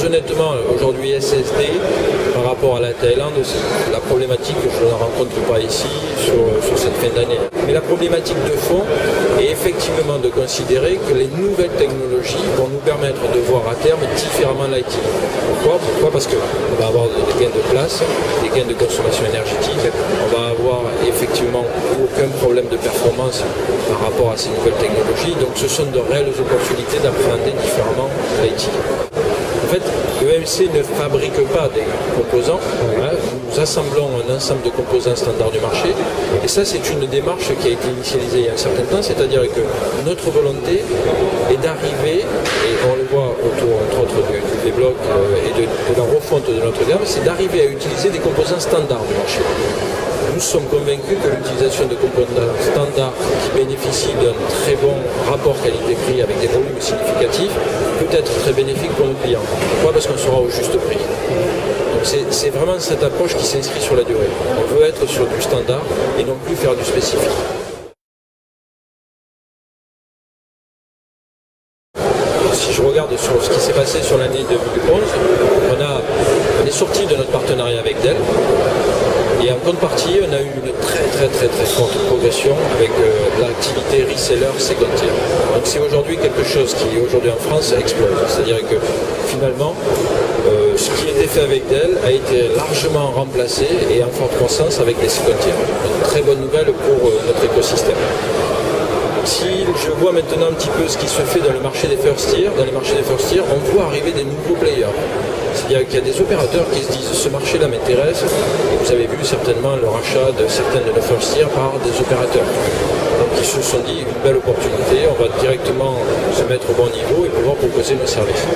Très honnêtement, aujourd'hui SSD, par rapport à la Thaïlande, c'est la problématique que je ne rencontre pas ici sur cette fin d'année. Mais la problématique de fond est effectivement de considérer que les nouvelles technologies vont nous permettre de voir à terme différemment l'IT. Pourquoi Parce qu'on va avoir des gains de place, des gains de consommation énergétique, on va avoir effectivement aucun problème de performance par rapport à ces nouvelles technologies. Donc ce sont de réelles opportunités d'appréhender différemment l'IT. En fait, EMC ne fabrique pas des composants, nous assemblons un ensemble de composants standards du marché, et ça c'est une démarche qui a été initialisée il y a un certain temps, c'est-à-dire que notre volonté est d'arriver, et on le voit autour entre autres du V-Block et de la refonte de notre gamme, c'est d'arriver à utiliser des composants standards du marché. Nous sommes convaincus que l'utilisation de composants standards qui bénéficient d'un très bon rapport qualité-prix avec des volumes significatifs peut être très bénéfique pour nos clients. Pourquoi ? Parce qu'on sera au juste prix. Donc c'est vraiment cette approche qui s'inscrit sur la durée. On veut être sur du standard et non plus faire du spécifique. Si je regarde sur ce qui s'est passé sur l'année 2011, on est sorti de notre partenariat avec Dell. Et en contrepartie, on a eu une très forte progression avec l'activité reseller second tier. Donc c'est aujourd'hui quelque chose qui aujourd'hui en France explose. C'est-à-dire que finalement, ce qui était fait avec Dell a été largement remplacé et en forte croissance avec les second tier. Donc très bonne nouvelle pour notre écosystème. Si je vois maintenant un petit peu ce qui se fait dans le marché des first tier, on voit arriver des nouveaux players. C'est-à-dire qu'il y a des opérateurs qui se disent ce marché-là m'intéresse, et vous avez vu certainement le rachat de certaines de nos first tier par des opérateurs. Donc ils se sont dit une belle opportunité, on va directement se mettre au bon niveau et pouvoir proposer nos services.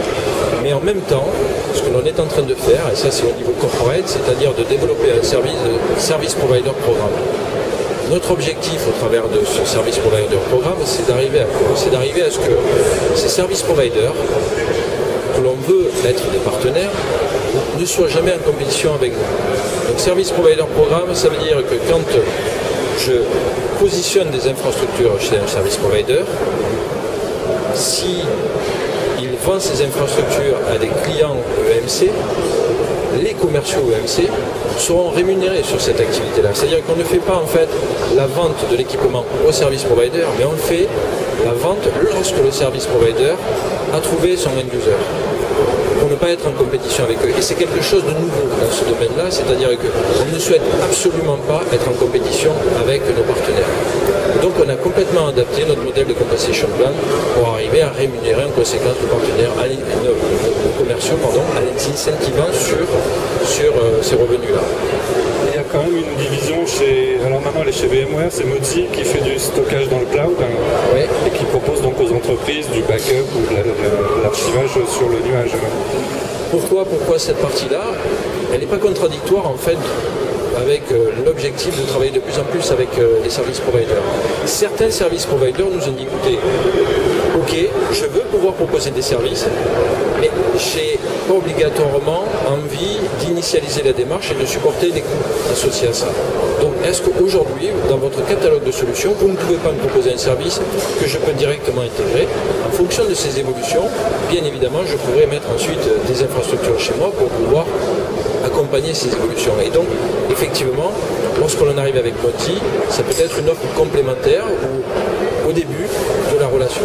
Mais en même temps, ce que l'on est en train de faire, et ça c'est au niveau corporate, c'est-à-dire de développer un service provider programme. Notre objectif au travers de ce service provider programme, c'est d'arriver à quoi ? C'est d'arriver à ce que ces service providers, que l'on veut être des partenaires, ne soient jamais en compétition avec nous. Donc service provider programme, ça veut dire que quand je positionne des infrastructures chez un service provider, si il vend ces infrastructures à des clients EMC, les commerciaux EMC seront rémunérés sur cette activité-là. C'est-à-dire qu'on ne fait pas en fait la vente de l'équipement au service provider, mais on fait la vente lorsque le service provider a trouvé son end user, pour ne pas être en compétition avec eux. Et c'est quelque chose de nouveau dans ce domaine-là, c'est-à-dire qu'on ne souhaite absolument pas être en compétition avec nos partenaires. Donc on a complètement adapté notre modèle de compensation plan pour arriver à rémunérer en conséquence nos partenaires, nos commerciaux, en les incentivant sur ces revenus-là. Il y a quand même une division alors maintenant elle est chez VMware, c'est Mozi qui fait du stockage dans le cloud et qui propose donc aux entreprises du backup ou de l'archivage sur le nuage. Pourquoi cette partie-là? Elle n'est pas contradictoire en fait avec l'objectif de travailler de plus en plus avec les services providers. Certains services providers nous ont dit, écoutez, ok, je veux pouvoir proposer des services, mais j'ai pas obligatoirement envie d'initialiser la démarche et de supporter les coûts associés à ça. Donc est-ce qu'aujourd'hui, dans votre catalogue de solutions, vous ne pouvez pas me proposer un service que je peux directement intégrer? En fonction de ces évolutions, bien évidemment, je pourrais mettre ensuite des infrastructures chez moi pour pouvoir accompagner ces évolutions. Et donc, effectivement, lorsque l'on arrive avec Mozi, ça peut être une offre complémentaire ou au début de la relation.